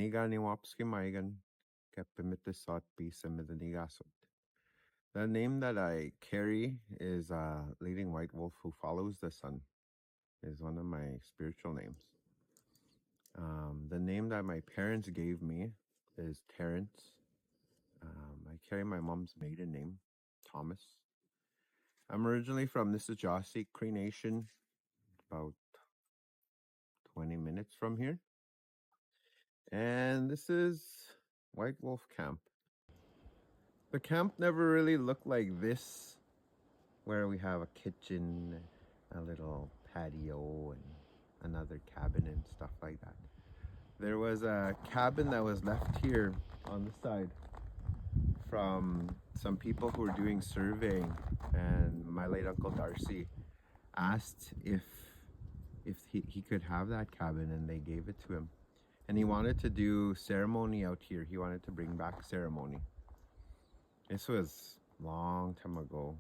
Nisichawayasihk Maigan Kepimitisot Bisamidanigasot. The name that I carry is Leading White Wolf Who Follows the Sun, is one of my spiritual names. The name that my parents gave me is Terrence. I carry my mom's maiden name, Thomas. I'm originally from Nisichawayasihk Cree Nation, about 20 minutes from here. And this is White Wolf Camp. The camp never really looked like this, where we have a kitchen, a little patio, and another cabin and stuff like that. There was a cabin that was left here on the side from some people who were doing surveying, and my late Uncle Darcy asked if he could have that cabin, and they gave it to him. And he wanted to do ceremony out here. He wanted to bring back ceremony. This was a long time ago.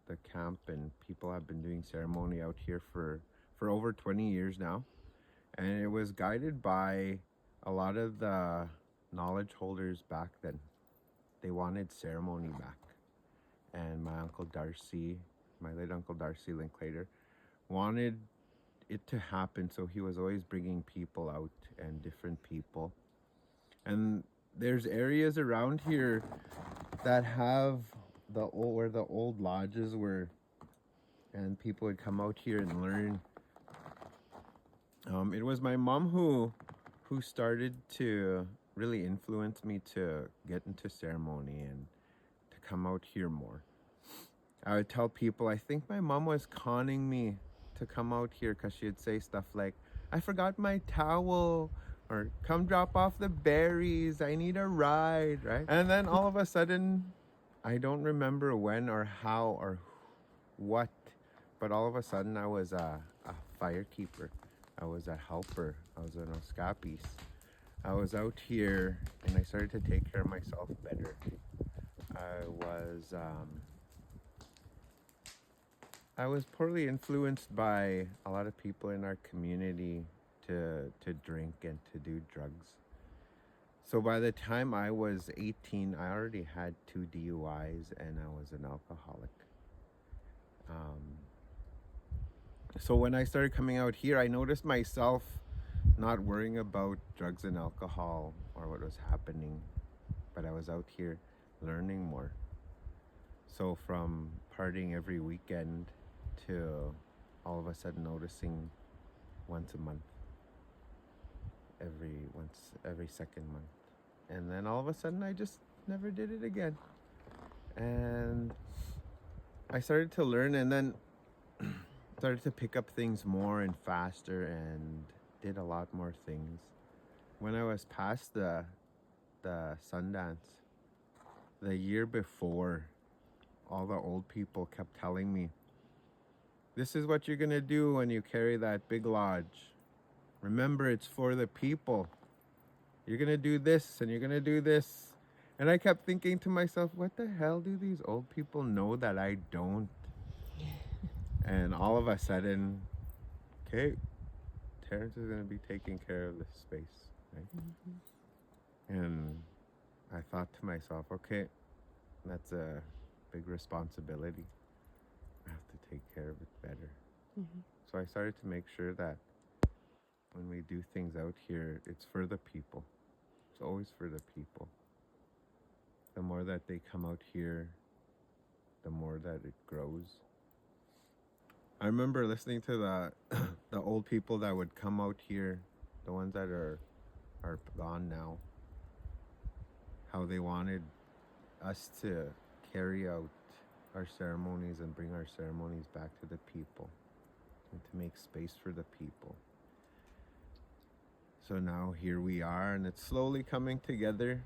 The camp and people have been doing ceremony out here for over 20 years now. And it was guided by a lot of the knowledge holders back then. They wanted ceremony back. And my Uncle Darcy, my late Uncle Darcy Linklater, wanted it to happen, so he was always bringing people out and different people. And there's areas around here that have where the old lodges were, and people would come out here and learn. It was my mom who started to really influence me to get into ceremony and to come out here more. I would tell people, I think my mom was conning me to come out here, because she'd say stuff like, I forgot my towel, or come drop off the berries, I need a ride, right? And then all of a sudden, I don't remember when or how or what, but all of a sudden I was a firekeeper. I was a helper. I was an oskapis. I was out here and I started to take care of myself better. I was poorly influenced by a lot of people in our community to drink and to do drugs. So by the time I was 18, I already had 2 DUIs and I was an alcoholic. So when I started coming out here, I noticed myself not worrying about drugs and alcohol or what was happening, but I was out here learning more. So from partying every weekend to all of a sudden noticing once a month, every second month. And then all of a sudden I just never did it again. And I started to learn, and then started to pick up things more and faster, and did a lot more things. When I was past the Sundance, the year before, all the old people kept telling me, this is what you're gonna do when you carry that big lodge. Remember, it's for the people. You're gonna do this and you're gonna do this. And I kept thinking to myself, what the hell do these old people know that I don't? And all of a sudden, okay, Terrence is gonna be taking care of this space, right? Mm-hmm. And I thought to myself, okay, that's a big responsibility. I have to take care of it better. Mm-hmm. So I started to make sure that when we do things out here, it's for the people. It's always for the people. The more that they come out here, the more that it grows. I remember listening to the old people that would come out here, the ones that are gone now, how they wanted us to carry out our ceremonies and bring our ceremonies back to the people and to make space for the people. So now here we are, and it's slowly coming together.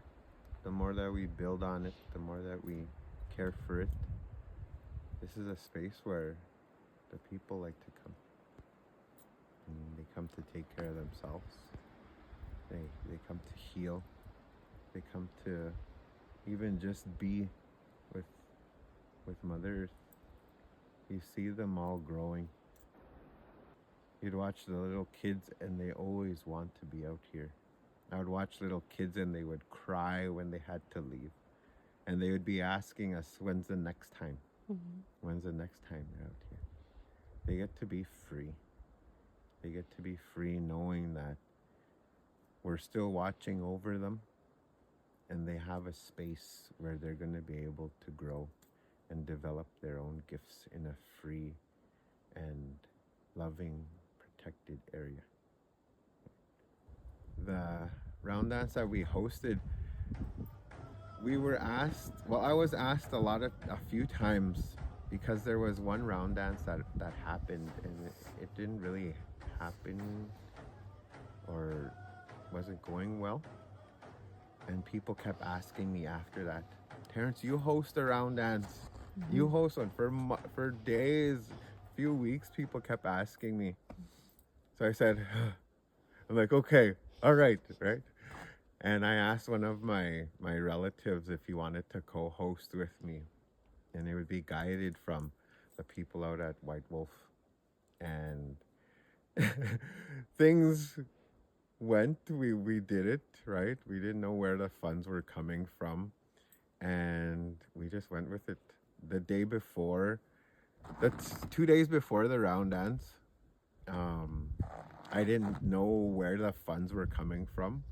The more that we build on it, the more that we care for it. This is a space where the people like to come. And they come to take care of themselves. They come to heal. They come to even just be with Mother Earth. You see them all growing. You'd watch the little kids and they always want to be out here. I would watch little kids and they would cry when they had to leave. And they would be asking us, when's the next time? When's the next time you're out here? They get to be free. They get to be free knowing that we're still watching over them and they have a space where they're going to be able to grow and develop their own gifts in a free and loving, protected area. The round dance that we hosted, we were asked, well, I was asked a few times, because there was one round dance that happened and it didn't really happen or wasn't going well. And people kept asking me after that, Terrence, you host a round dance. You host one for days, few weeks. People kept asking me. So I said, I'm like, okay, all right, right? And I asked one of my relatives if he wanted to co-host with me. And it would be guided from the people out at Whitewolf. And things went, we did it, right? We didn't know where the funds were coming from. And we just went with it. The day before, that's 2 days before the round dance, I didn't know where the funds were coming from.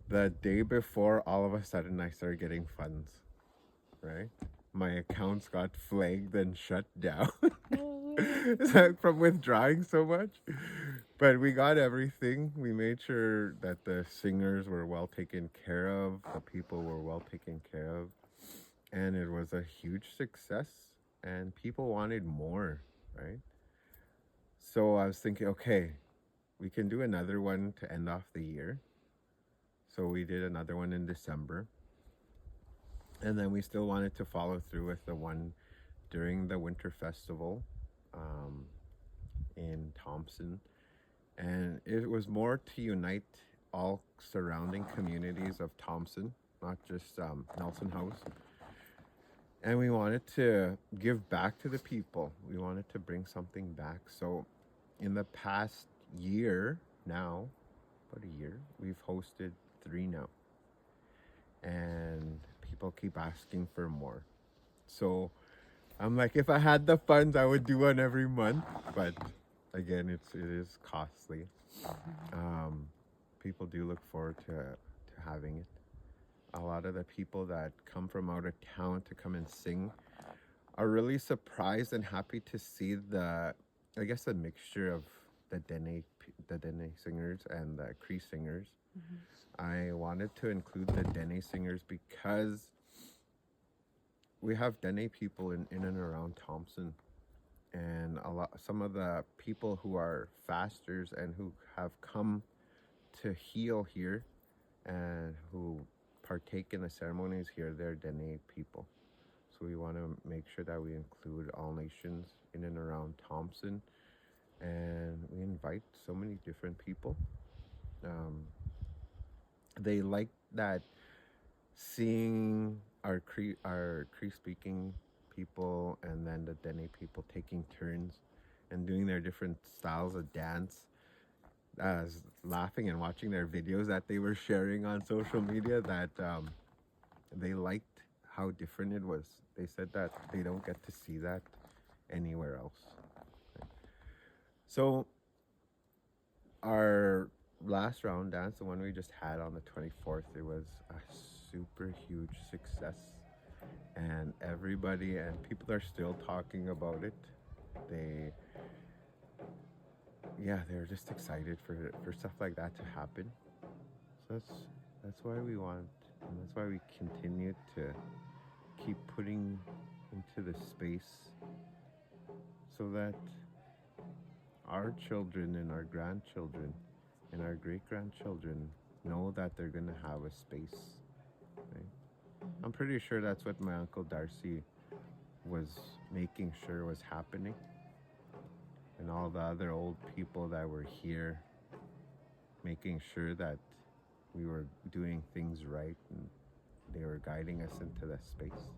The day before, all of a sudden, I started getting funds, right? My accounts got flagged and shut down from withdrawing so much. But we got everything. We made sure that the singers were well taken care of, the people were well taken care of, and it was a huge success, and people wanted more, right? So I was thinking, okay, we can do another one to end off the year. So we did another one in December. And then we still wanted to follow through with the one during the Winter Festival in Thompson. And it was more to unite all surrounding communities of Thompson, not just Nelson House. And we wanted to give back to the people. We wanted to bring something back. So in the past year now, about a year, we've hosted 3 now. And people keep asking for more. So I'm like, if I had the funds, I would do one every month. But again, it is costly. People do look forward to having it. A lot of the people that come from out of town to come and sing are really surprised and happy to see the mixture of the Dene singers and the Cree singers. I wanted to include the Dene singers because we have Dene people in and around Thompson, and some of the people who are fasters and who have come to heal here and who partake in the ceremonies here, they're Dene people. So we want to make sure that we include all nations in and around Thompson, and we invite so many different people. They like that, seeing our Cree speaking people and then the Dene people taking turns and doing their different styles of dance. Laughing and watching their videos that they were sharing on social media, that they liked how different it was. They said that they don't get to see that anywhere else. So our last round dance, the one we just had on the 24th, it was a super huge success, and everybody and people are still talking about it. They're just excited for stuff like that to happen. So that's why we want, and that's why we continue to keep putting into the space, so that our children and our grandchildren and our great-grandchildren know that they're going to have a space, right? I'm pretty sure that's what my Uncle Darcy was making sure was happening. And all the other old people that were here, making sure that we were doing things right, and they were guiding us into that space.